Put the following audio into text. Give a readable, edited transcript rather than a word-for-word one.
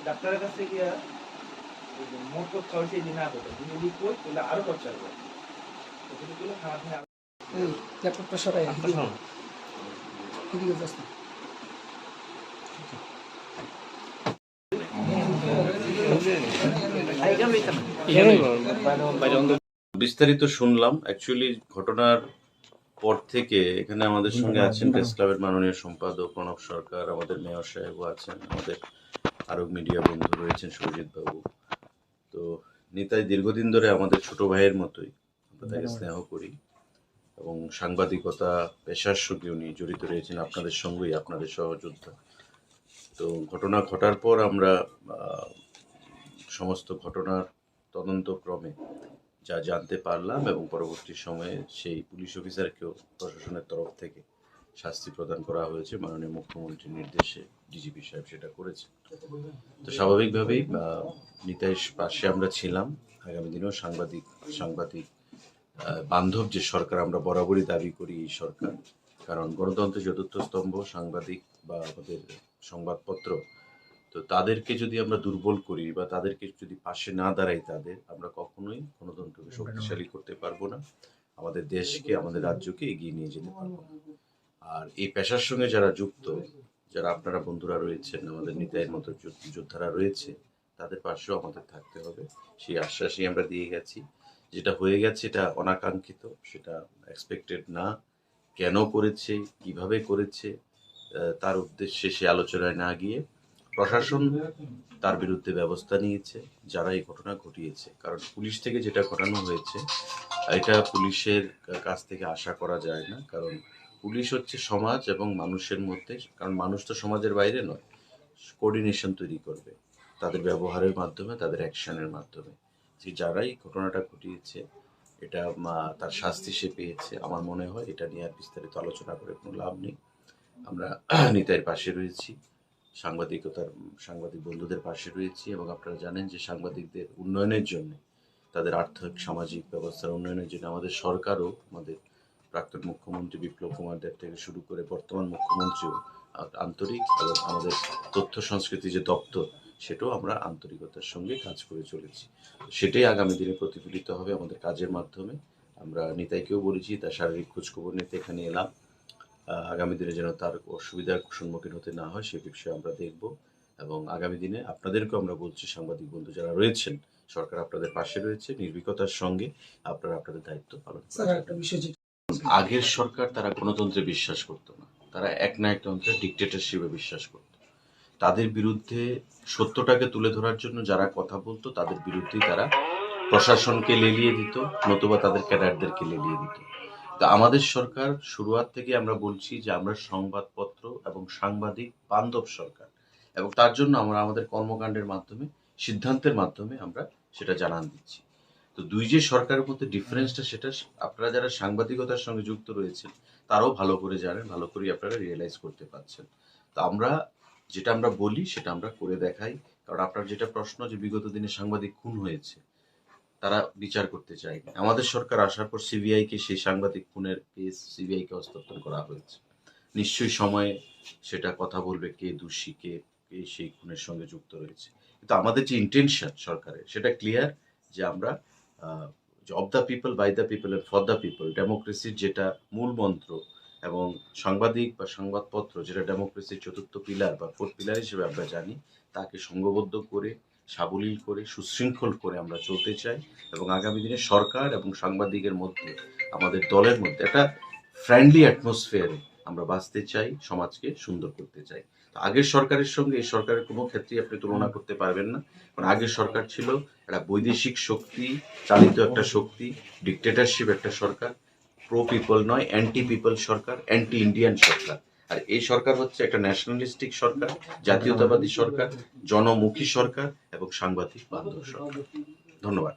ডাক্তারের কাছে গিয়া মোট খাওয়া সেই দিন আগে তুমি লিকুইড বলে আরো টর্চার করে তুমি গুলো খাওয়া খাওয়া এই ল্যাপটপটা সরাই এদিকে যাস না বিস্তারিত শুনলাম। অ্যাকচুয়ালি ঘটনার পর থেকে এখানে আমাদের সঙ্গে আছেন প্রেস ক্লাবের মাননীয় সম্পাদক প্রণব সরকার, আমাদের মেয়র সাহেবও আছেন, আমাদের আরো মিডিয়া বন্ধু রয়েছেন সুরজিৎ বাবু। তো নিতাই দীর্ঘদিন ধরে আমাদের ছোট ভাইয়ের মতোই, আমরা তাকে স্নেহ করি এবং সাংবাদিকতা পেশার সঙ্গে উনি জড়িত রয়েছেন আপনাদের সঙ্গেই, আপনাদের সহযোদ্ধা। তো ঘটনা ঘটার পর আমরা সমস্ত ঘটনার তদন্তক্রমে যা জানতে পারলাম এবং পরবর্তী সময়ে সেই পুলিশ অফিসারকেও প্রশাসনের তরফ থেকে শাস্তি প্রদান করা হয়েছে মাননীয় মুখ্যমন্ত্রীর নির্দেশে। ডিজিপি সাহেব সেটা করেছে। তো স্বাভাবিকভাবেই নিতাইয়ের পাশে আমরা ছিলাম। আগামী দিনেও সাংবাদিক বান্ধব যে সরকার আমরা বরাবরই দাবি করি এই সরকার, কারণ গণতন্ত্রের চতুর্থ স্তম্ভ সাংবাদিক বা আমাদের সংবাদপত্র। তো তাদেরকে যদি আমরা দুর্বল করি বা তাদেরকে যদি পাশে না দাঁড়াই, আমরা কখনোই গণতন্ত্রকে শক্তিশালী করতে পারবো না, আমাদের দেশকে আমাদের রাজ্যকে এগিয়ে নিয়ে যেতে পারবো না। আর এই পেশার সঙ্গে যারা যুক্ত, যারা আপনারা বন্ধুরা রয়েছেন, আমাদের নিতাইয়ের মতো যোদ্ধারা রয়েছে, তাদের পাশেও আমাদের থাকতে হবে, সেই আশ্বাসই আমরা দিয়ে গেছি। যেটা হয়ে গেছে এটা অনাকাঙ্ক্ষিত, সেটা এক্সপেক্টেড না। কেন করেছে, কিভাবে করেছে, তার উদ্দেশ্যে সে আলোচনায় না গিয়ে প্রশাসন তার বিরুদ্ধে ব্যবস্থা নিয়েছে যারা এই ঘটনা ঘটিয়েছে। কারণ পুলিশ থেকে যেটা ঘটানো হয়েছে এটা পুলিশের কাছ থেকে আশা করা যায় না, কারণ পুলিশ হচ্ছে সমাজ এবং মানুষের মধ্যে, কারণ মানুষ তো সমাজের বাইরে নয়, কোঅর্ডিনেশন তৈরি করবে তাদের ব্যবহারের মাধ্যমে, তাদের অ্যাকশনের মাধ্যমে। যে যারাই ঘটনাটা ঘটিয়েছে এটা তার শাস্তি সে পেয়েছে। আমার মনে হয় এটা নিয়ে আর বিস্তারিত আলোচনা করে কোনো লাভ নেই। আমরা নিতাইয়ের পাশে রয়েছি, সাংবাদিক বন্ধুদের পাশে রয়েছি, এবং আপনারা জানেন যে সাংবাদিকদের উন্নয়নের জন্য, তাদের আর্থিক সামাজিক ব্যবস্থার উন্নয়নের জন্য আমাদের সরকারও, আমাদের প্রাক্তন মুখ্যমন্ত্রী বিপ্লব কুমার দেব থেকে শুরু করে বর্তমান মুখ্যমন্ত্রীও আন্তরিক, এবং আমাদের তথ্য সংস্কৃতি যে দপ্তর সেটাও আমরা আন্তরিকতার সঙ্গে কাজ করে চলেছি। সেটাই আগামী দিনে প্রতিফলিত হবে আমাদের কাজের মাধ্যমে। আমরা নিতাইকেও বলেছি, তার শারীরিক খোঁজখবর নিতে এখানে এলাম। আগামী দিনে যেন তার অসুবিধার সম্মুখীন হতে না হয় সে বিষয়ে আমরা দেখব, এবং আগামী দিনে আপনাদেরকেও আমরা বলছি, সাংবাদিক বন্ধু যারা রয়েছেন, সরকার আপনাদের পাশে রয়েছে, নির্ভীকতার সঙ্গে আপনারা আপনাদের দায়িত্ব পালন করুন। আগের সরকার তারা গণতন্ত্রে বিশ্বাস করতো না, তারা একনায়কতন্ত্রে ডিক্টেটরশিপে বিশ্বাস করত। তাদের বিরুদ্ধে সত্যটাকে তুলে ধরার জন্য যারা কথা বলতো তাদের বিরুদ্ধেই তারা প্রশাসনকে লেলিয়ে দিত, নতুবা তাদের ক্যাডারদেরকে লেলিয়ে দিত। তা আমাদের সরকার শুরুয়াত থেকে আমরা বলছি যে আমরা সংবাদপত্র এবং সাংবাদিক বান্ধব সরকার, এবং তার জন্য আমরা আমাদের কর্মকাণ্ডের মাধ্যমে, সিদ্ধান্তের মাধ্যমে আমরা সেটা জানান দিচ্ছি। তো দুই যে সরকারের মধ্যে ডিফারেন্সটা, সেটা আপনারা যারা সাংবাদিকতার সঙ্গে যুক্ত রয়েছেন তারাও ভালো করে জানেন, ভালো করে আপনারা রিয়েলাইজ করতে পারছেন। তো আমরা যেটা আমরা বলি সেটা আমরা করে দেখাই। কারণ আপনার যেটা প্রশ্ন যে বিগত দিনে সাংবাদিক খুন হয়েছে, তারা বিচার করতে চায়নি। আমাদের সরকার আসার পর সিবিআইকে সেই সাংবাদিক খুনের কেস সিবিআইকে হস্তান্তর করা হয়েছে। নিশ্চয়ই সময়ে সেটা কথা বলবে কে দোষী, কে সেই খুনের সঙ্গে যুক্ত রয়েছে। কিন্তু আমাদের যে ইন্টেনশন সরকারের সেটা ক্লিয়ার, যে আমরা of the people, by the people and for the people, ডেমোক্রেসির যেটা মূল মন্ত্র, এবং সাংবাদিক বা সংবাদপত্র যেটা ডেমোক্রেসির চতুর্থ পিলার বা ফোর্থ পিলার হিসেবে আমরা জানি, তাকে সংঘবদ্ধ করে, সাবলীল করে, সুশৃঙ্খল করে আমরা চলতে চাই। এবং আগামী দিনে সরকার এবং সাংবাদিকের মধ্যে, আমাদের দলের মধ্যে একটা ফ্রেন্ডলি অ্যাটমসফিয়ারে আমরা বাঁচতে চাই, সমাজকে সুন্দর করতে চাই। আগের সরকারের সঙ্গে এই সরকারের কোনো ক্ষেত্রেই আপনি তুলনা করতে পারবেন না, কারণ আগের সরকার ছিল একটা বৈদেশিক শক্তি চালিত একটা শক্তি, ডিক্টেটরশিপ একটা সরকার, প্রো পিপল নয়, অ্যান্টি পিপল সরকার, অ্যান্টি ইন্ডিয়ান সরকার। আর এই সরকার হচ্ছে একটা ন্যাশনালিস্টিক সরকার, জাতীয়তাবাদী সরকার, জনমুখী সরকার এবং সাংবাদিক বান্ধব সরকার। ধন্যবাদ।